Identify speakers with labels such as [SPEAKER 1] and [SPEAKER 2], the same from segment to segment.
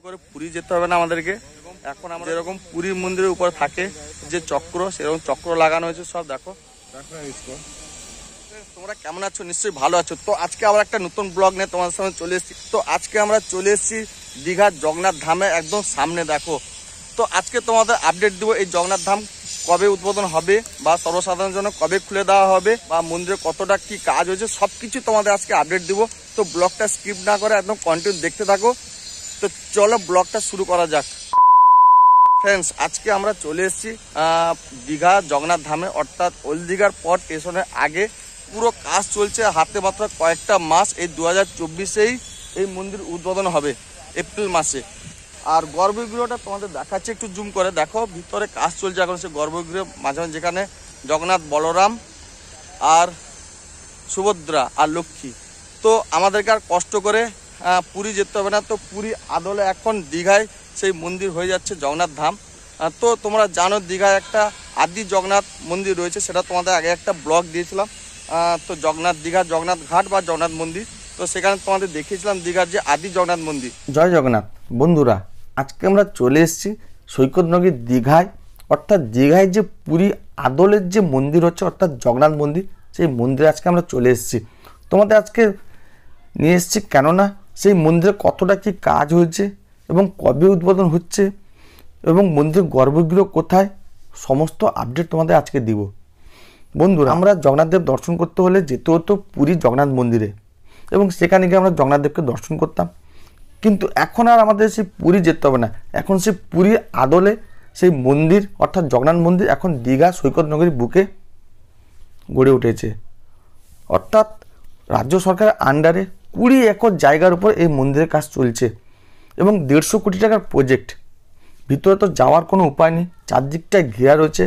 [SPEAKER 1] করে পুরী যেতে হবে না আমাদেরকে। এখন আমরা যেরকম পুরী মন্দিরের উপরে থাকে যে চক্র, সেরকম চক্র লাগানো হয়েছে সব। দেখো তোমরা কেমন আছো? নিশ্চয়ই ভালো আছো। তো আজকে আবার একটা নতুন ব্লগ নিয়ে তোমাদের সামনে চলে এসেছি। তো আজকে আমরা চলে এসেছি দীঘার জগন্নাথ ধামে একদম সামনে। দেখো, তো আজকে তোমাদের আপডেট দিব এই জগন্নাথ ধাম কবে উদ্বোধন হবে, বা সর্বসাধারণের জন্য কবে খুলে দেওয়া হবে, বা মন্দিরে কতটা কি কাজ হয়েছে, সবকিছু তোমাদের আজকে আপডেট দিব। তো ব্লগটা স্কিপ না করে একদম কন্টিনিউ দেখতে থাকো। তো চলো ব্লগটা শুরু করা যাক। ফ্রেন্ডস, আজকে আমরা চলে এসেছি দীঘা জগন্নাথ ধামে, অর্থাৎ ওল্ড দীঘার পর স্টেশনের আগে। পুরো কাজ চলছে হাতে মাত্র কয়েকটা মাস। এই 2024-এই এই মন্দির উদ্বোধন হবে এপ্রিল মাসে। আর গর্ভগৃহটা তোমাদের দেখাচ্ছে, একটু জুম করে দেখো। ভিতরে কাজ চলছে এখন সে গর্ভগৃহ মাঝে মাঝে, যেখানে জগন্নাথ, বলরাম আর সুভদ্রা আর লক্ষ্মী। তো আমাদেরকে আর কষ্ট করে পুরী যেতে হবে না। তো পুরী আদলে এখন দীঘায় সেই মন্দির হয়ে যাচ্ছে জগন্নাথ ধাম। তো তোমরা জানো দীঘায় একটা আদি জগন্নাথ মন্দির রয়েছে, সেটা তোমাদের আগে একটা ব্লগ দিয়েছিলাম। তো দীঘার জগন্নাথ ঘাট বা জগন্নাথ মন্দির, তো সেখানে তোমাদের দেখিয়েছিলাম দীঘার যে আদি জগন্নাথ মন্দির।
[SPEAKER 2] জয় জগন্নাথ বন্ধুরা, আজকে আমরা চলে এসেছি সৈকত নগরী দীঘায়, অর্থাৎ দীঘায় যে পুরী আদলের যে মন্দির হচ্ছে অর্থাৎ জগন্নাথ মন্দির, সেই মন্দিরে আজকে আমরা চলে এসেছি। তোমাদের আজকে নিয়ে এসেছি কেননা সেই মন্দিরে কতটা কি কাজ হয়েছে এবং কবে উদ্বোধন হচ্ছে এবং মন্দিরের গর্ভগৃহ কোথায়, সমস্ত আপডেট তোমাদের আজকে দিব। বন্ধুরা, আমরা জগন্নাথ দেব দর্শন করতে হলে যেতে হতো পুরী জগন্নাথ মন্দিরে, এবং সেখানে গিয়ে আমরা জগন্নাথ দেবকে দর্শন করতাম। কিন্তু এখন আর আমাদের সেই পুরী যেতে হবে না। এখন সেই পুরীর আদলে সেই মন্দির অর্থাৎ জগন্নাথ মন্দির এখন দীঘা সৈকত নগরীর বুকে গড়ে উঠেছে। অর্থাৎ রাজ্য সরকারের আন্ডারে 20 একর জায়গার উপর এই মন্দিরের কাজ চলছে এবং 150 কোটি টাকার প্রজেক্ট। ভিতরে তো যাওয়ার কোনো উপায় নেই, চারদিকটায় ঘেরা রয়েছে।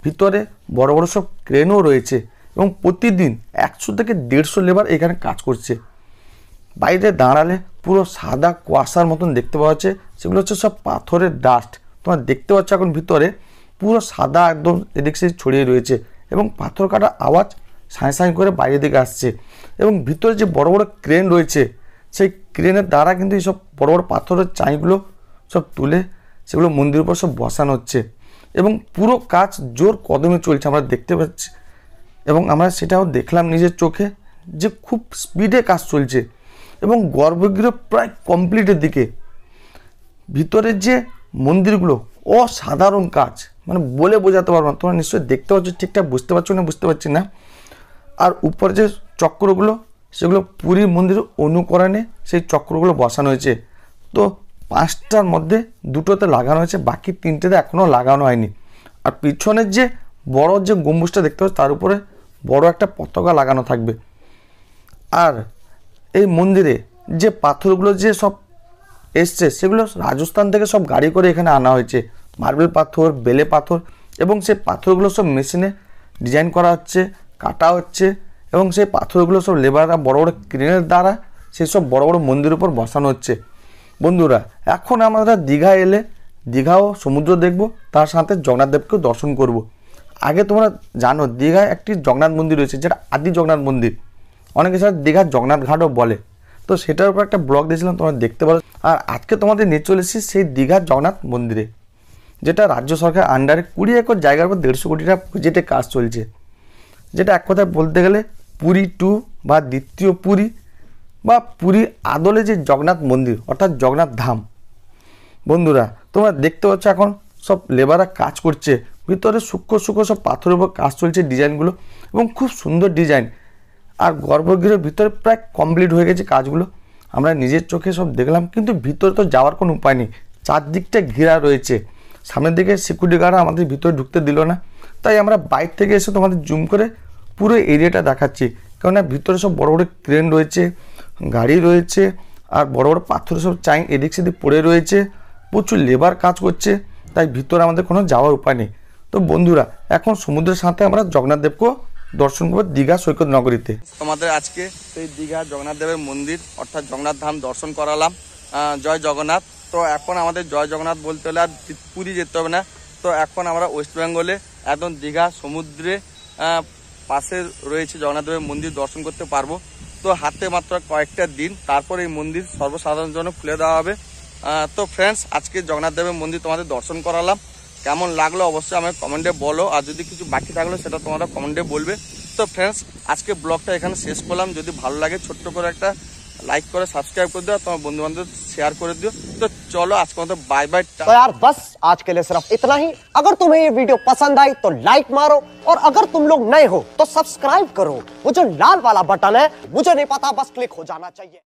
[SPEAKER 2] ভিতরে বড় বড় সব ক্রেনও রয়েছে এবং প্রতিদিন 100 থেকে 150 লেবার এখানে কাজ করছে। বাইরে দাঁড়ালে পুরো সাদা কুয়াশার মতন দেখতে পাওয়া যাচ্ছে, সেগুলো হচ্ছে সব পাথরের ডাস্ট। তোমরা দেখতে পাচ্ছ এখন ভিতরে পুরো সাদা একদম এদিক সেদিক ছড়িয়ে রয়েছে এবং পাথর কাটার আওয়াজ সাঁই সাঁই করে বাইরের দিকে আসছে। এবং ভিতরে যে বড় বড় ক্রেন রয়েছে, সেই ক্রেনের দ্বারা কিন্তু এইসব বড় বড় পাথরের চাইগুলো সব তুলে সেগুলো মন্দিরের উপর সব বসানো হচ্ছে এবং পুরো কাজ জোর কদমে চলছে আমরা দেখতে পাচ্ছি। এবং আমরা সেটাও দেখলাম নিজের চোখে যে খুব স্পিডে কাজ চলছে এবং গর্ভগৃহ প্রায় কমপ্লিটের দিকে। ভিতরের যে মন্দিরগুলো অসাধারণ কাজ, মানে বলে বোঝাতে পারবো না। তোমরা নিশ্চয়ই দেখতে পাচ্ছ, ঠিকঠাক বুঝতে পারছো না বুঝতে পারছি না। আর উপরে যে চক্রগুলো, সেগুলো পুরী মন্দিরের অনুকরণে সেই চক্রগুলো বসানো হয়েছে। তো 5টার মধ্যে 2টোতে লাগানো হয়েছে, বাকি 3টেতে এখনও লাগানো হয়নি। আর পিছনের যে বড় যে গম্বুজটা দেখতে পাচ্ছ, তার উপরে বড় একটা পতাকা লাগানো থাকবে। আর এই মন্দিরে যে পাথরগুলো যে সব এসছে, সেগুলো রাজস্থান থেকে সব গাড়ি করে এখানে আনা হয়েছে। মার্বেল পাথর, বেলে পাথর, এবং সেই পাথরগুলো সব মেশিনে ডিজাইন করা হচ্ছে, কাটা হচ্ছে এবং সেই পাথরগুলো সব লেবাররা বড় বড় ক্রেনের দ্বারা সেই সব বড় বড় মন্দিরের উপর বসানো হচ্ছে। বন্ধুরা, এখন আমরা দীঘা এলে দীঘাও সমুদ্র দেখব, তার সাথে জগন্নাথ দেবকেও দর্শন করব। আগে তোমরা জানো দীঘায় একটি জগন্নাথ মন্দির রয়েছে, যেটা আদি জগন্নাথ মন্দির, অনেকে সেটা দীঘার জগন্নাথ ঘাটও বলে। তো সেটার উপর একটা ব্লগ দিয়েছিলাম, তোমরা দেখতে পারো। আর আজকে তোমাদের নিয়ে চলে এসেছি সেই দীঘার জগন্নাথ মন্দিরে, যেটা রাজ্য সরকার আন্ডারে 20 একর জায়গার উপর 150 কোটি টাকা প্রজেক্টে কাজ চলছে। যেটা এক কথায় বলতে গেলে পুরী 2 বা দ্বিতীয় পুরী বা পুরী আদলে যে জগন্নাথ মন্দির অর্থাৎ জগন্নাথ ধাম। বন্ধুরা, তোমরা দেখতে পাচ্ছ এখন সব লেবাররা কাজ করছে। ভিতরে সূক্ষ্ম সূক্ষ্ম সব পাথরের উপর কাজ চলছে, ডিজাইনগুলো, এবং খুব সুন্দর ডিজাইন। আর গর্ভগৃহের ভিতরে প্রায় কমপ্লিট হয়ে গেছে কাজগুলো, আমরা নিজের চোখে সব দেখলাম। কিন্তু ভিতরে তো যাওয়ার কোনো উপায় নেই, চারদিকটা ঘেরা রয়েছে। সামনের দিকে সিকিউরিটি গার্ডরা আমাদের ভিতরে ঢুকতে দিল না, তাই আমরা বাইরে থেকে এসে তোমাদের জুম করে পুরো এরিয়াটা দেখাচ্ছি। কেননা ভিতরে সব বড় বড় ক্রেন রয়েছে, গাড়ি রয়েছে, আর বড় বড় পাথরের সব চাই এদিক সেদিক পড়ে রয়েছে, প্রচুর লেবার কাজ করছে, তাই ভিতরে আমাদের কোনো যাওয়ার উপায় নেই। তো বন্ধুরা, এখন সমুদ্রের সাথে আমরা জগন্নাথ দেবকেও দর্শন করবো দীঘা সৈকত নগরীতে।
[SPEAKER 1] তোমাদের আজকে সেই দীঘা জগন্নাথ দেবের মন্দির অর্থাৎ জগন্নাথ ধাম দর্শন করালাম। জয় জগন্নাথ। তো এখন আমাদের জয় জগন্নাথ বলতে হলে আর পুরী যেতে হবে না। তো এখন আমরা ওয়েস্ট বেঙ্গলে একদম দীঘা সমুদ্রে পাশে রয়েছে জগন্নাথ দেবের মন্দির দর্শন করতে পারবো। তো হাতে মাত্র কয়েকটা দিন, তারপর এই মন্দির সর্বসাধারণের জন্য খুলে দেওয়া হবে। তো ফ্রেন্ডস, আজকে জগন্নাথ দেবের মন্দির তোমাদের দর্শন করালাম, কেমন লাগলো অবশ্যই আমাকে কমেন্টে বলো, আর যদি কিছু বাকি থাকলো সেটা তোমরা কমেন্টে বলবে। তো ফ্রেন্ডস, আজকে ব্লগটা এখানে শেষ করলাম। যদি ভালো লাগে ছোট্ট করে একটা লাইক করে সাবস্ক্রাইব করে দিও, তোমার বন্ধু বান্ধব शेयर कर दियो। तो चलो आज को बाय बाय।
[SPEAKER 3] तो यार बस आज के लिए सिर्फ इतना ही। अगर तुम्हें ये वीडियो पसंद आई तो लाइक मारो, और अगर तुम लोग नए हो तो सब्सक्राइब करो। वो जो लाल वाला बटन है मुझे नहीं पता, बस क्लिक हो जाना चाहिए।